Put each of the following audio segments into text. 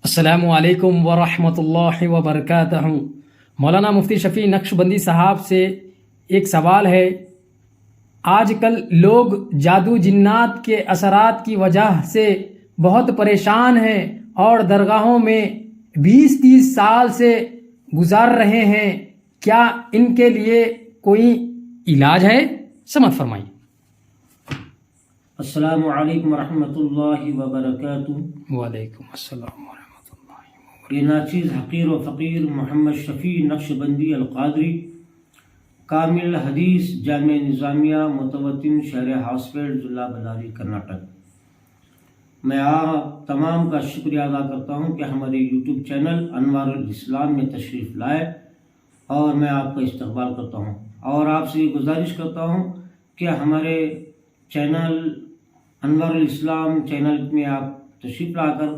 السلام علیکم ورحمۃ اللہ وبرکاتہ۔ مولانا مفتی شفیع نقشبندی صاحب سے ایک سوال ہے۔ آج کل لوگ جادو جنات کے اثرات کی وجہ سے بہت پریشان ہیں اور درگاہوں میں 20-30 سال سے گزار رہے ہیں، کیا ان کے لیے کوئی علاج ہے؟ سمجھ فرمائیے۔ السلام علیکم ورحمۃ اللہ وبرکاتہ۔ وعلیکم السلام ورحمۃ اللہ۔ یہ ناچیز حقیر و فقیر محمد شفیع نقشبندی القادری، کامل حدیث جامعہ نظامیہ متوطن شہر ہاسپیٹ ضلع بلاری کرناٹک۔ میں آپ تمام کا شکریہ ادا کرتا ہوں کہ ہمارے یوٹیوب چینل انوار الاسلام میں تشریف لائے، اور میں آپ کا استقبال کرتا ہوں اور آپ سے یہ گزارش کرتا ہوں کہ ہمارے چینل انوار الاسلام چینل میں آپ تشریف لا کر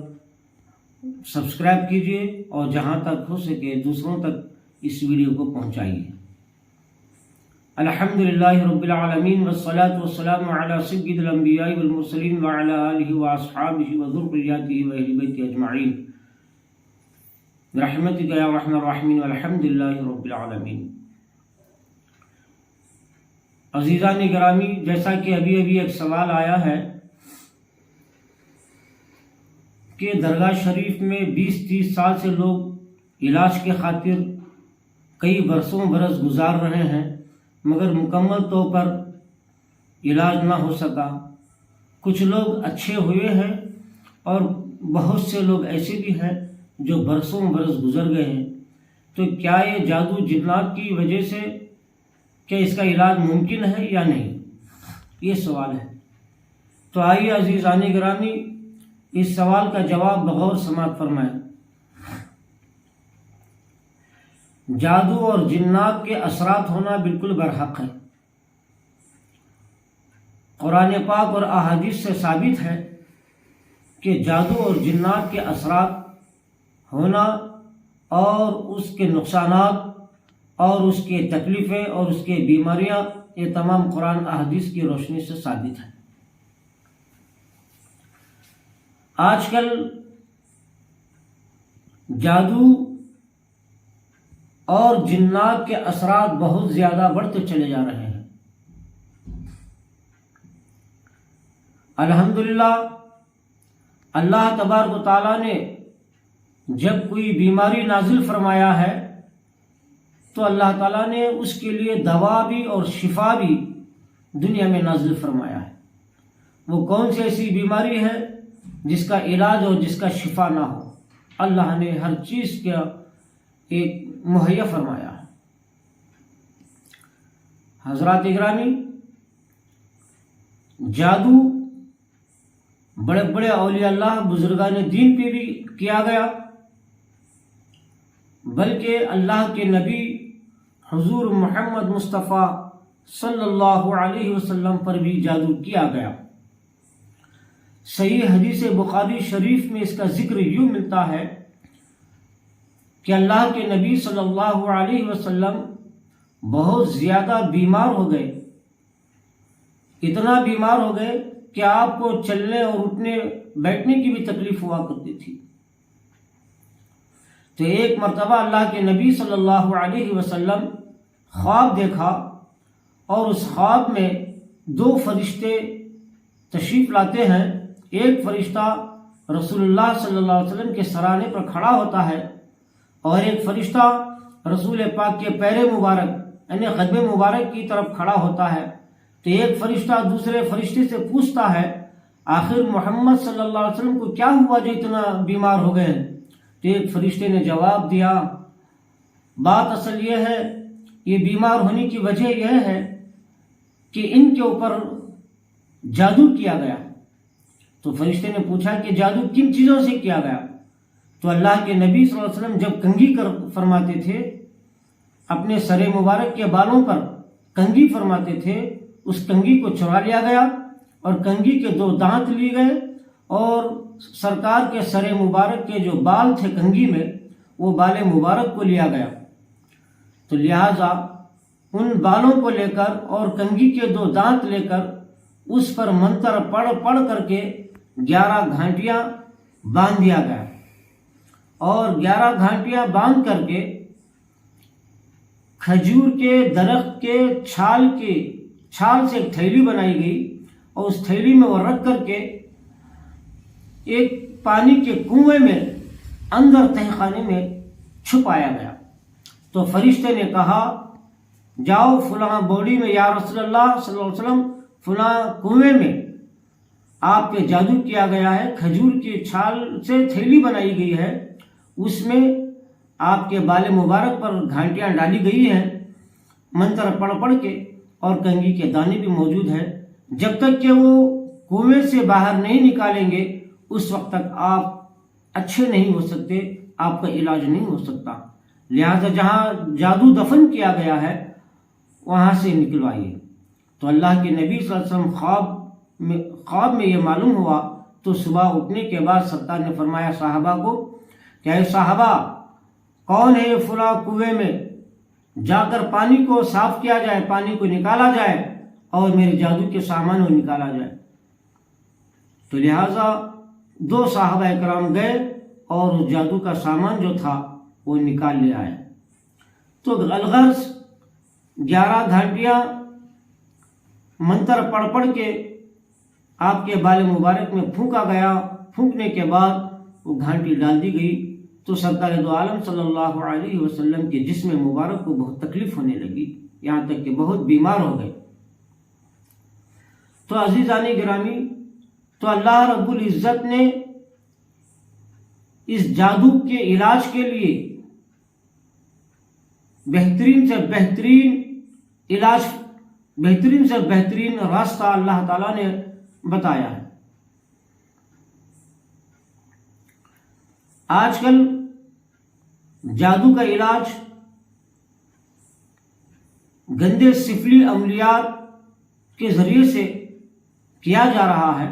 سبسکرائب کیجئے اور جہاں تک ہو سکے دوسروں تک اس ویڈیو کو پہنچائیے۔ الحمدللہ رب العالمین والصلاة والسلام علی سید الانبیاء والمرسلین وعلی آلہ واصحابہ وذریتہ واہل بیتہ اجمعین برحمتک یا ارحم الراحمین والحمدللہ رب العالمین۔ عزیزان گرامی، جیسا کہ ابھی ایک سوال آیا ہے کہ درگاہ شریف میں 20-30 سال سے لوگ علاج کے خاطر کئی برسوں برس گزار رہے ہیں، مگر مکمل طور پر علاج نہ ہو سکا۔ کچھ لوگ اچھے ہوئے ہیں اور بہت سے لوگ ایسے بھی ہیں جو برسوں برس گزر گئے ہیں۔ تو کیا یہ جادو جنات کی وجہ سے کیا اس کا علاج ممکن ہے یا نہیں؟ یہ سوال ہے۔ تو آئیے عزیزان گرامی اس سوال کا جواب بغور سماعت فرمائیں۔ جادو اور جنات کے اثرات ہونا بالکل برحق ہے۔ قرآن پاک اور احادیث سے ثابت ہے کہ جادو اور جنات کے اثرات ہونا اور اس کے نقصانات اور اس کے تکلیفیں اور اس کے بیماریاں، یہ تمام قرآن احادیث کی روشنی سے ثابت ہے۔ آج کل جادو اور جنات کے اثرات بہت زیادہ بڑھتے چلے جا رہے ہیں۔ الحمدللہ اللہ تبارک و تعالیٰ نے جب کوئی بیماری نازل فرمایا ہے تو اللہ تعالیٰ نے اس کے لیے دوا بھی اور شفا بھی دنیا میں نازل فرمایا ہے۔ وہ کون سی ایسی بیماری ہے جس کا علاج اور جس کا شفا نہ ہو؟ اللہ نے ہر چیز کا ایک مہیا فرمایا ہے۔ حضرات گرامی، جادو بڑے بڑے اولیاء اللہ بزرگان دین پہ بھی کیا گیا، بلکہ اللہ کے نبی حضور محمد مصطفیٰ صلی اللہ علیہ وسلم پر بھی جادو کیا گیا۔ صحیح حدیث بخاری شریف میں اس کا ذکر یوں ملتا ہے کہ اللہ کے نبی صلی اللہ علیہ وسلم بہت زیادہ بیمار ہو گئے، اتنا بیمار ہو گئے کہ آپ کو چلنے اور اٹھنے بیٹھنے کی بھی تکلیف ہوا کرتی تھی۔ تو ایک مرتبہ اللہ کے نبی صلی اللہ علیہ وسلم خواب دیکھا، اور اس خواب میں 2 فرشتے تشریف لاتے ہیں۔ ایک فرشتہ رسول اللہ صلی اللہ علیہ وسلم کے سرانے پر کھڑا ہوتا ہے، اور ایک فرشتہ رسول پاک کے پیر مبارک یعنی قدم مبارک کی طرف کھڑا ہوتا ہے۔ تو ایک فرشتہ دوسرے فرشتے سے پوچھتا ہے، آخر محمد صلی اللہ علیہ وسلم کو کیا ہوا جو اتنا بیمار ہو گئے؟ تو ایک فرشتے نے جواب دیا، بات اصل یہ ہے، یہ بیمار ہونے کی وجہ یہ ہے کہ ان کے اوپر جادو کیا گیا۔ تو فرشتے نے پوچھا کہ جادو کن چیزوں سے کیا گیا؟ تو اللہ کے نبی صلی اللہ علیہ وسلم جب کنگھی فرماتے تھے، اپنے سر مبارک کے بالوں پر کنگھی فرماتے تھے، اس کنگھی کو چرا لیا گیا اور کنگھی کے 2 دانت لیے گئے، اور سرکار کے سر مبارک کے جو بال تھے کنگھی میں، وہ بال مبارک کو لیا گیا۔ تو لہٰذا ان بالوں کو لے کر اور کنگھی کے 2 دانت لے کر اس پر منتر پڑھ کر کے 11 گھنٹیاں باندھ دیا گیا۔ اور 11 گھانٹیاں باندھ کر کے کھجور کے درخت کے چھال سے ایک تھیلی بنائی گئی اور اس تھیلی میں وہ رکھ کر کے ایک پانی کے کنویں میں اندر تہخانے میں چھپایا گیا. تو فرشتے نے کہا جاؤ فلاں بوڑی میں یا رسول اللہ صلی اللہ علیہ وسلم فلاں کنویں میں آپ پہ جادو کیا گیا ہے، کھجور کی چھال سے تھیلی بنائی گئی ہے، اس میں آپ کے بال مبارک پر گھانٹیاں ڈالی گئی ہیں منتر پڑھ کے، اور کنگھی کے دانے بھی موجود ہیں. جب تک کہ وہ کنویں سے باہر نہیں نکالیں گے اس وقت تک آپ اچھے نہیں ہو سکتے، آپ کا علاج نہیں ہو سکتا. لہذا جہاں جادو دفن کیا گیا ہے وہاں سے نکلوائیے. تو اللہ کے نبی صلی اللہ علیہ وسلم خواب میں یہ معلوم ہوا تو صبح اٹھنے کے بعد سرکار نے فرمایا صحابہ کو کہ اے صحابہ، کون ہے فلاں کنویں میں، جا کر پانی کو صاف کیا جائے، پانی کو نکالا جائے اور میرے جادو کے سامان کو نکالا جائے. تو لہٰذا 2 صحابہ کرام گئے اور اس جادو کا سامان جو تھا وہ نکال لے آئے. تو الغرض 11 گھانٹیاں منتر پڑھ کے آپ کے بال مبارک میں پھونکا گیا. پھونکنے کے بعد وہ گھانٹی ڈال دی گئی تو سرکار دو عالم صلی اللہ علیہ وسلم کے جسم مبارک کو بہت تکلیف ہونے لگی، یہاں تک کہ بہت بیمار ہو گئے. تو عزیزان گرامی، تو اللہ رب العزت نے اس جادو کے علاج کے لیے بہترین سے بہترین علاج، بہترین سے بہترین راستہ اللہ تعالیٰ نے بتایا ہے. آج کل جادو کا علاج گندے سفلی عملیات کے ذریعے سے کیا جا رہا ہے.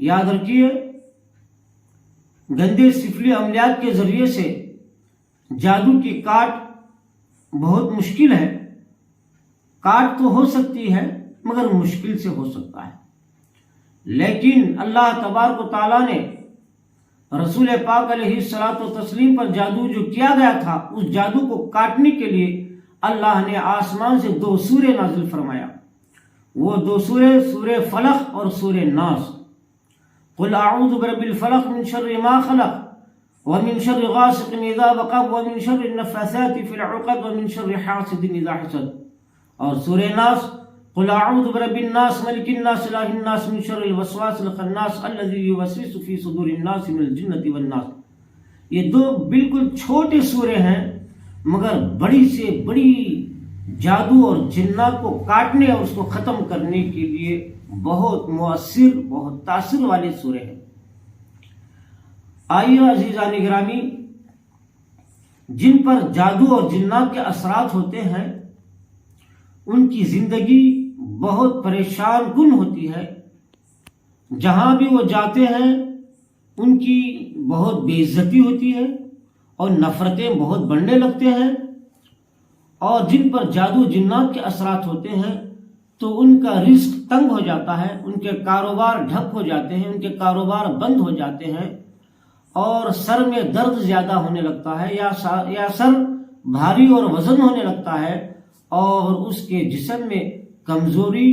یاد رکھیے، گندے سفلی عملیات کے ذریعے سے جادو کی کاٹ بہت مشکل ہے. کاٹ تو ہو سکتی ہے مگر مشکل سے ہو سکتا ہے. لیکن اللہ تبارک و تعالیٰ نے رسول پاک علیہ الصلاۃ والتسلیم پر جادو جو کیا گیا تھا، اس جادو کو کاٹنے کے لیے اللہ نے آسمان سے 2 سورے نازل فرمایا. وہ 2 سورے سورہ فلق اور سورہ ناس. قل اعوذ برب الفلق من شر ما خلق ومن شر غاسق اذا وقب ومن شر النفاثات في العقد ومن شر حاسد اذا حسد. اور سورہ ناس قل اعوذ برب الناس ملک الناس الہ الناس من شر الوسواس الخناس الذي يوسوس في صدور الناس من الجنة والناس. یہ 2 بالکل چھوٹے سورے ہیں مگر بڑی سے بڑی جادو اور جنات کو کاٹنے اور اس کو ختم کرنے کے لیے بہت مؤثر، بہت تاثر والے سورے ہیں. آئیے عزیزان گرامی، جن پر جادو اور جنات کے اثرات ہوتے ہیں ان کی زندگی بہت پریشان کن ہوتی ہے. جہاں بھی وہ جاتے ہیں ان کی بہت بے عزتی ہوتی ہے اور نفرتیں بہت بڑھنے لگتے ہیں. اور جن پر جادو جنات کے اثرات ہوتے ہیں تو ان کا رزق تنگ ہو جاتا ہے، ان کے کاروبار ٹھپ ہو جاتے ہیں، ان کے کاروبار بند ہو جاتے ہیں اور سر میں درد زیادہ ہونے لگتا ہے یا سر بھاری اور وزن ہونے لگتا ہے اور اس کے جسم میں کمزوری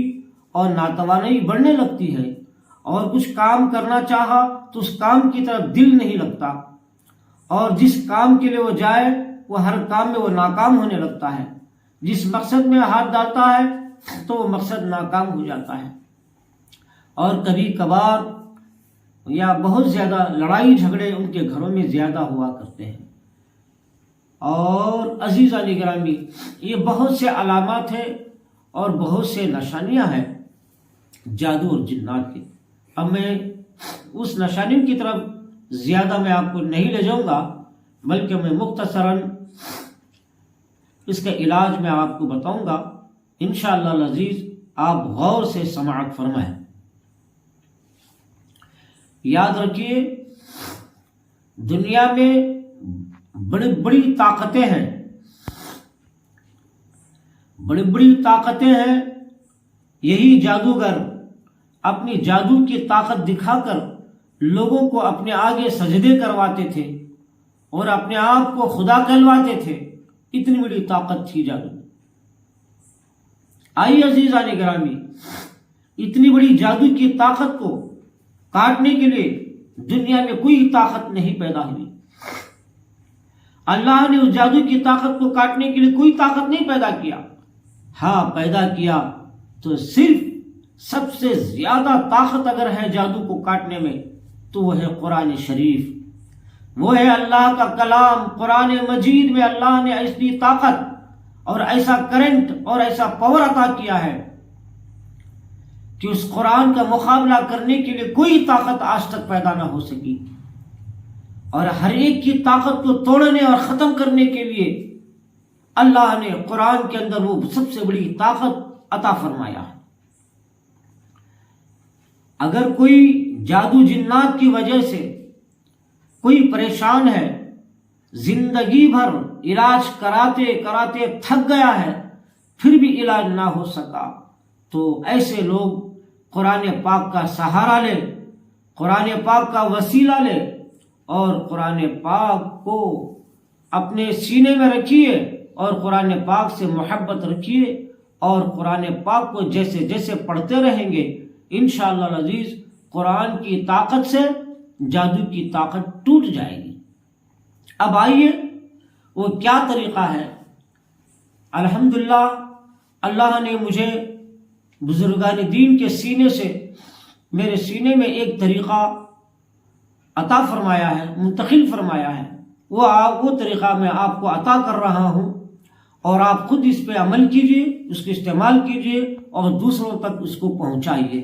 اور ناتوانائی بڑھنے لگتی ہے. اور کچھ کام کرنا چاہا تو اس کام کی طرف دل نہیں لگتا، اور جس کام کے لیے وہ جائے وہ ہر کام میں وہ ناکام ہونے لگتا ہے. جس مقصد میں ہاتھ ڈالتا ہے تو وہ مقصد ناکام ہو جاتا ہے. اور کبھی کبھار یا بہت زیادہ لڑائی جھگڑے ان کے گھروں میں زیادہ ہوا کرتے ہیں. اور عزیزان گرامی، یہ بہت سے علامات ہیں اور بہت سے نشانیاں ہیں جادو اور جنات کی. اب میں اس نشانیوں کی طرف زیادہ میں آپ کو نہیں لے جاؤں گا، بلکہ میں مختصراً اس کا علاج میں آپ کو بتاؤں گا. انشاءاللہ العزیز آپ غور سے سماعت فرمائیں. یاد رکھیے، دنیا میں بڑی بڑی طاقتیں ہیں، بڑی بڑی طاقتیں ہیں. یہی جادوگر اپنی جادو کی طاقت دکھا کر لوگوں کو اپنے آگے سجدے کرواتے تھے اور اپنے آپ کو خدا کہلواتے تھے، اتنی بڑی طاقت تھی جادو میں۔ آئیے عزیزان گرامی، اتنی بڑی جادو کی طاقت کو کاٹنے کے لیے دنیا میں کوئی طاقت نہیں پیدا ہوئی۔ اللہ نے اس جادو کی طاقت کو کاٹنے کے لیے کوئی طاقت نہیں پیدا کیا۔ ہاں پیدا کیا تو صرف سب سے زیادہ طاقت اگر ہے جادو کو کاٹنے میں تو وہ ہے قرآن شریف، وہ ہے اللہ کا کلام۔ قرآن مجید میں اللہ نے ایسی طاقت اور ایسا کرنٹ اور ایسا پاور عطا کیا ہے کہ اس قرآن کا مقابلہ کرنے کے لیے کوئی طاقت آج تک پیدا نہ ہو سکی، اور ہر ایک کی طاقت کو توڑنے اور ختم کرنے کے لیے اللہ نے قرآن کے اندر وہ سب سے بڑی طاقت عطا فرمایا ہے۔ اگر کوئی جادو جنات کی وجہ سے کوئی پریشان ہے، زندگی بھر علاج کراتے کراتے تھک گیا ہے، پھر بھی علاج نہ ہو سکا، تو ایسے لوگ قرآن پاک کا سہارا لے، قرآن پاک کا وسیلہ لے، اور قرآن پاک کو اپنے سینے میں رکھیے اور قرآن پاک سے محبت رکھیے، اور قرآن پاک کو جیسے جیسے پڑھتے رہیں گے انشاءاللہ العزیز قرآن کی طاقت سے جادو کی طاقت ٹوٹ جائے گی۔ اب آئیے وہ کیا طریقہ ہے۔ الحمدللہ اللہ نے مجھے بزرگان دین کے سینے سے، میرے سینے میں ایک طریقہ عطا فرمایا ہے، منتقل فرمایا ہے، وہ طریقہ میں آپ کو عطا کر رہا ہوں، اور آپ خود اس پہ عمل کیجئے، اس کو استعمال کیجئے اور دوسروں تک اس کو پہنچائیے۔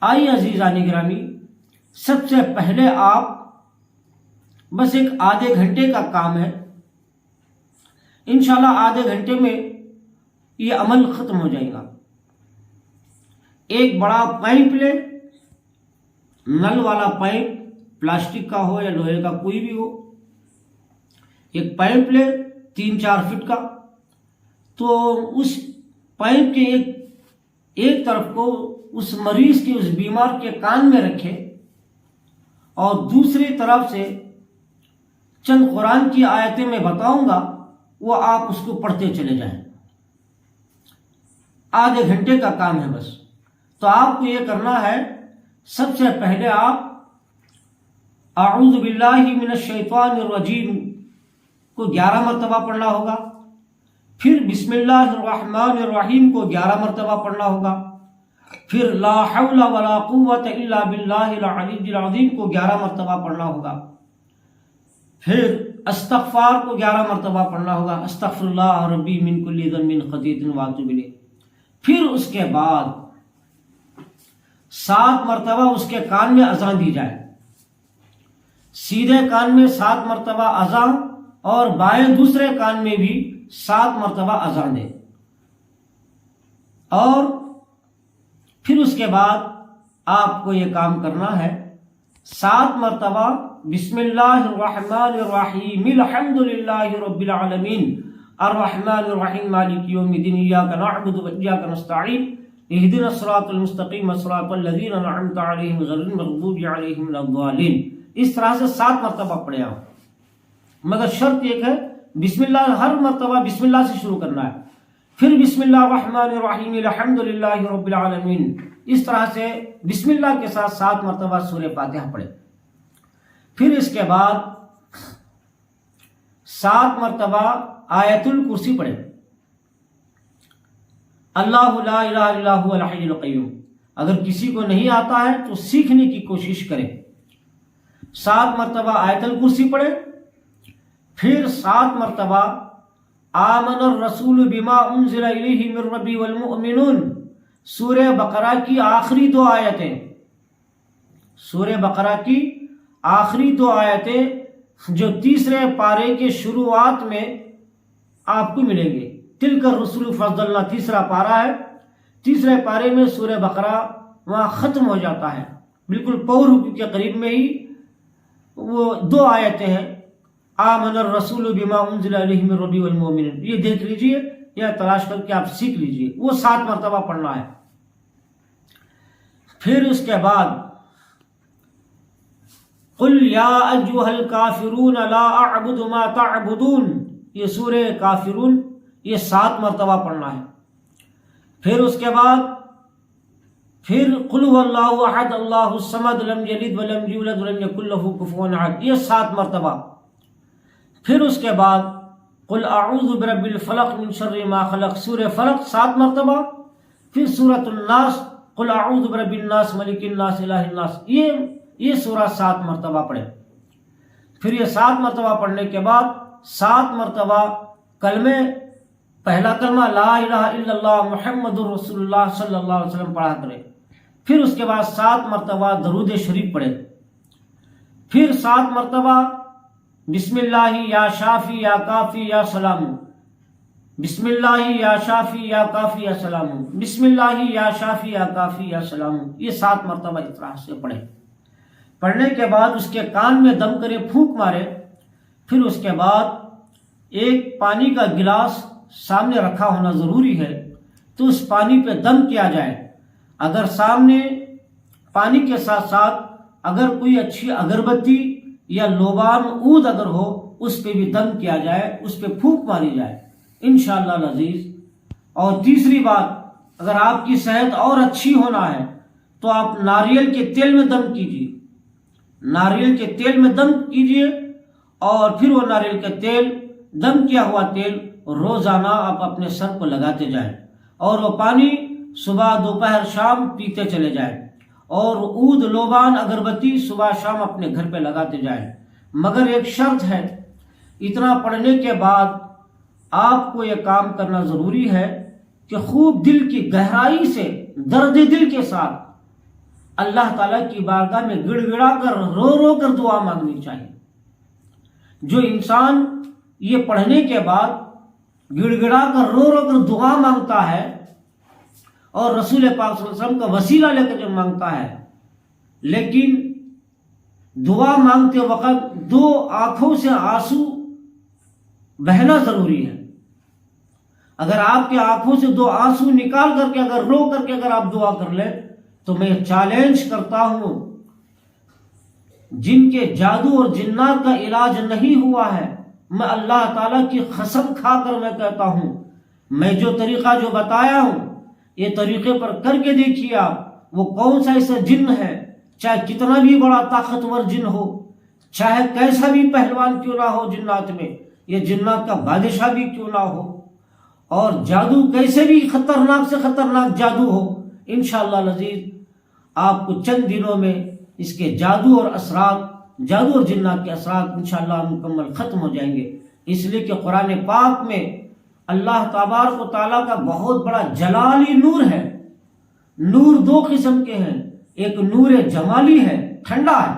آئیے عزیزان گرامی، سب سے پہلے آپ بس ایک آدھے گھنٹے کا کام ہے، انشاءاللہ آدھے گھنٹے میں یہ عمل ختم ہو جائے گا۔ ایک بڑا پائپ لے، نل والا پائپ، پلاسٹک کا ہو یا لوہے کا کوئی بھی ہو، ایک پائپ لے 3-4 فٹ کا، تو اس پائپ کے ایک طرف کو اس مریض کے، اس بیمار کے کان میں رکھے، اور دوسری طرف سے چند قرآن کی آیتیں میں بتاؤں گا، وہ آپ اس کو پڑھتے چلے جائیں۔ آدھے گھنٹے کا کام ہے بس۔ تو آپ کو یہ کرنا ہے، سب سے پہلے آپ اعوذ باللہ من الشیطان الرجیم کو 11 مرتبہ پڑھنا ہوگا، پھر بسم اللہ الرحمن الرحیم کو 11 مرتبہ پڑھنا ہوگا، پھر لا حول ولا قوت الا باللہ العلی العظیم کو 11 مرتبہ پڑھنا ہوگا، پھر استغفار کو 11 مرتبہ پڑھنا ہوگا، استغفر اللہ ربی من کل ذنب خطیئۃ واتوب الیہ، پھر اس کے بعد 7 مرتبہ اس کے کان میں اذان دی جائے، سیدھے کان میں 7 مرتبہ اذان، اور بائیں دوسرے کان میں بھی 7 مرتبہ اذان دے، اور پھر اس کے بعد آپ کو یہ کام کرنا ہے، 7 مرتبہ بسم اللہ الرحمن الرحیم الحمد للہ رب العالمین الرحمن الرحیم مالک یوم الدین ایاک نعبد و ایاک نستعین اہدنا الصراط المستقیم صراط الذین انعمت علیہم غیر المغضوب علیہم ولا الضالین۔ اس طرح سے 7 مرتبہ پڑھے آپ، مگر شرط ایک ہے، بسم اللہ ہر مرتبہ بسم اللہ سے شروع کرنا ہے، پھر بسم اللہ الرحمن الرحیم الحمد للہ رب العالمین، اس طرح سے بسم اللہ کے ساتھ 7 مرتبہ سورہ فاتحہ پڑھے، پھر اس کے بعد 7 مرتبہ آیت الکرسی پڑھے، اللہ لا الہ الا هو الحی القیوم۔ اگر کسی کو نہیں آتا ہے تو سیکھنے کی کوشش کرے، 7 مرتبہ آیت الکرسی پڑھے، پھر 7 مرتبہ آمن الرسول بما انزل الیہ من ربی والمؤمنون، سورہ بقرہ کی آخری 2 آیتیں، سورہ بقرہ کی آخری 2 آیتیں جو تیسرے پارے کے شروعات میں آپ کو ملیں گے۔ تلک الرسل فضلنا تیسرا پارہ ہے، تیسرے پارے میں سورہ بقرہ وہاں ختم ہو جاتا ہے، بالکل پور کے قریب میں ہی وہ 2 آیتیں ہیں، آمن الرسول بما انزل الیہ من ربی والمؤمنون، یہ دیکھ لیجئے یا تلاش کر کے آپ سیکھ لیجئے، وہ 7 مرتبہ پڑھنا ہے۔ پھر اس کے بعد قل یا ایھا الکافرون لا اعبد ما تعبدون، یہ سورہ کافرون یہ 7 مرتبہ پڑھنا ہے۔ پھر اس کے بعد پھر قل هو اللہ احد اللہ الصمد لم یلد ولم یولد ولم یکن له کفوا احد، یہ 7 مرتبہ۔ پھر اس کے بعد قل اعوذ برب الفلق من شر ما خلق، سورہ فلق 7 مرتبہ۔ پھر سورۃ الناس قل اعوذ برب الناس ملک الناس الہ الناس، یہ سورہ 7 مرتبہ پڑھے۔ پھر یہ 7 مرتبہ پڑھنے کے بعد 7 مرتبہ کلمے، پہلا کلمہ لا الہ الا اللہ محمد الرسول اللہ صلی اللہ علیہ وسلم پڑھا کرے۔ پھر اس کے بعد 7 مرتبہ درود شریف پڑھے۔ پھر 7 مرتبہ بسم اللہ یا شافی یا کافی یا سلام، بسم اللہ یا شافی یا کافی یا سلام، بسم اللہ یا شافی یا کافی یا سلام، یہ 7 مرتبہ اس طرح سے پڑھے۔ پڑھنے کے بعد اس کے کان میں دم کرے، پھونک مارے۔ پھر اس کے بعد ایک پانی کا گلاس سامنے رکھا ہونا ضروری ہے، تو اس پانی پہ دم کیا جائے۔ اگر سامنے پانی کے ساتھ ساتھ اگر کوئی اچھی اگربتی یا لوبان عود اگر ہو، اس پہ بھی دم کیا جائے، اس پہ پھونک ماری جائے انشاءاللہ العزیز۔ اور تیسری بات، اگر آپ کی صحت اور اچھی ہونا ہے تو آپ ناریل کے تیل میں دم کیجیے، ناریل کے تیل میں دم کیجیے، اور پھر وہ ناریل کا تیل، دم کیا ہوا تیل روزانہ آپ اپنے سر کو لگاتے جائیں، اور وہ پانی صبح دوپہر شام پیتے چلے جائیں، اور عود لوبان اگربتی صبح شام اپنے گھر پہ لگاتے جائیں۔ مگر ایک شرط ہے، اتنا پڑھنے کے بعد آپ کو یہ کام کرنا ضروری ہے کہ خوب دل کی گہرائی سے، درد دل کے ساتھ اللہ تعالیٰ کی بارگاہ میں گڑ گڑا کر، رو رو کر دعا مانگنی چاہیے۔ جو انسان یہ پڑھنے کے بعد گڑ گڑا کر، رو رو کر دعا مانگتا ہے، اور رسول پاک صلی اللہ علیہ وسلم کا وسیلہ لے کر جو مانگتا ہے، لیکن دعا مانگتے وقت 2 آنکھوں سے آنسو بہنا ضروری ہے۔ اگر آپ کے آنکھوں سے 2 آنسو نکال کر کے، اگر رو کر کے اگر آپ دعا کر لیں، تو میں چیلنج کرتا ہوں، جن کے جادو اور جنات کا علاج نہیں ہوا ہے، میں اللہ تعالیٰ کی قسم کھا کر میں کہتا ہوں، میں جو طریقہ جو بتایا ہوں، یہ طریقے پر کر کے دیکھیے آپ، وہ کون سا ایسا جن ہے، چاہے کتنا بھی بڑا طاقتور جن ہو، چاہے کیسا بھی پہلوان کیوں نہ ہو جنات میں، یہ جنات کا بادشاہ بھی کیوں نہ ہو، اور جادو کیسے بھی خطرناک سے خطرناک جادو ہو، انشاءاللہ العزیز آپ کو چند دنوں میں اس کے جادو اور اثرات، جادو اور جنات کے اثرات انشاءاللہ مکمل ختم ہو جائیں گے۔ اس لیے کہ قرآن پاک میں اللہ تبارک و تعالیٰ کا بہت بڑا جلالی نور ہے۔ نور 2 قسم کے ہیں، ایک نور جمالی ہے، ٹھنڈا ہے،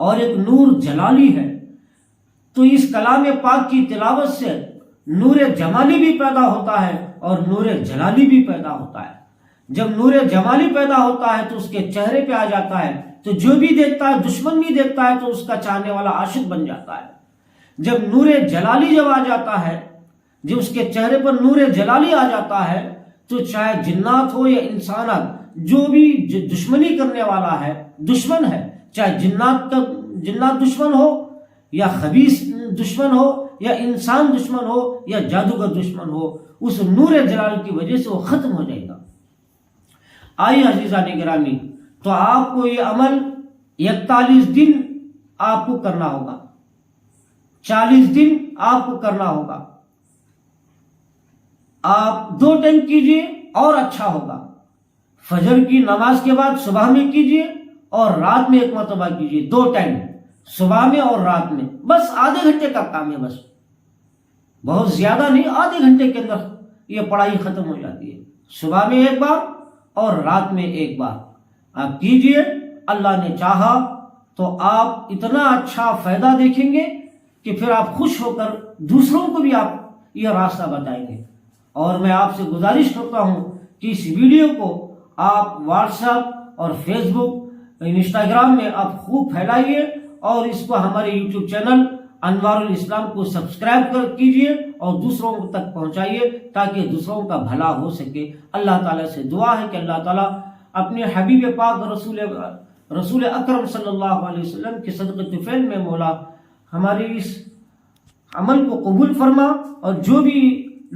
اور ایک نور جلالی ہے۔ تو اس کلام پاک کی تلاوت سے نور جمالی بھی پیدا ہوتا ہے اور نور جلالی بھی پیدا ہوتا ہے۔ جب نور جمالی پیدا ہوتا ہے تو اس کے چہرے پہ آ جاتا ہے، تو جو بھی دیکھتا ہے، دشمن بھی دیکھتا ہے، تو اس کا چاہنے والا عاشق بن جاتا ہے۔ جب نور جلالی جب آ جاتا ہے، جب اس کے چہرے پر نور جلالی آ جاتا ہے، تو چاہے جنات ہو یا انسانات، جو بھی دشمنی کرنے والا ہے، دشمن ہے، چاہے جنات دشمن ہو یا خبیث دشمن ہو یا انسان دشمن ہو یا جادوگر دشمن ہو، اس نور جلال کی وجہ سے وہ ختم ہو جائے گا۔ آئیے عزیزان گرامی، تو آپ کو یہ عمل 41 دن آپ کو کرنا ہوگا، 40 دن آپ کو کرنا ہوگا۔ آپ 2 ٹائم کیجئے اور اچھا ہوگا، فجر کی نماز کے بعد صبح میں کیجئے اور رات میں 1 مرتبہ کیجئے، 2 ٹائم، صبح میں اور رات میں، بس آدھے گھنٹے کا کام ہے، بس بہت زیادہ نہیں، آدھے گھنٹے کے اندر یہ پڑھائی ختم ہو جاتی ہے۔ صبح میں 1 بار اور رات میں 1 بار آپ کیجئے، اللہ نے چاہا تو آپ اتنا اچھا فائدہ دیکھیں گے کہ پھر آپ خوش ہو کر دوسروں کو بھی آپ یہ راستہ بتائیں گے۔ اور میں آپ سے گزارش کرتا ہوں کہ اس ویڈیو کو آپ واٹس ایپ اور فیس بک، انسٹاگرام میں آپ خوب پھیلائیے، اور اس کو ہمارے یوٹیوب چینل انوار الاسلام کو سبسکرائب کیجئے اور دوسروں تک پہنچائیے، تاکہ دوسروں کا بھلا ہو سکے۔ اللہ تعالیٰ سے دعا ہے کہ اللہ تعالیٰ اپنے حبیب پاک رسول رسول اکرم صلی اللہ علیہ وسلم کے صدقہ طفیل میں مولا ہماری اس عمل کو قبول فرما، اور جو بھی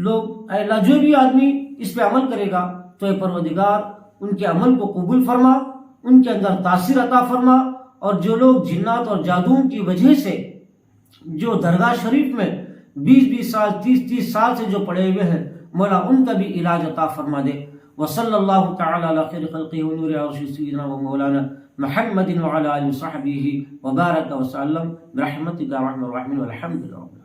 لوگ اے اللہ جو بھی آدمی اس پہ عمل کرے گا تو اے پروردگار ان کے عمل کو قبول فرما، ان کے اندر تاثیر عطا فرما، اور جو لوگ جنات اور جادوؤں کی وجہ سے جو درگاہ شریف میں 20 سال 30 سال سے جو پڑے ہوئے ہیں مولا ان کا بھی علاج عطا فرما دے۔ وصلی اللہ تعالی علی خیر خلقہ ونور عرش سیدنا و مولانا محمد وعلی آلہ وصحبہ وبارک وسلم برحمتک یا ارحم الراحمین والحمد للہ۔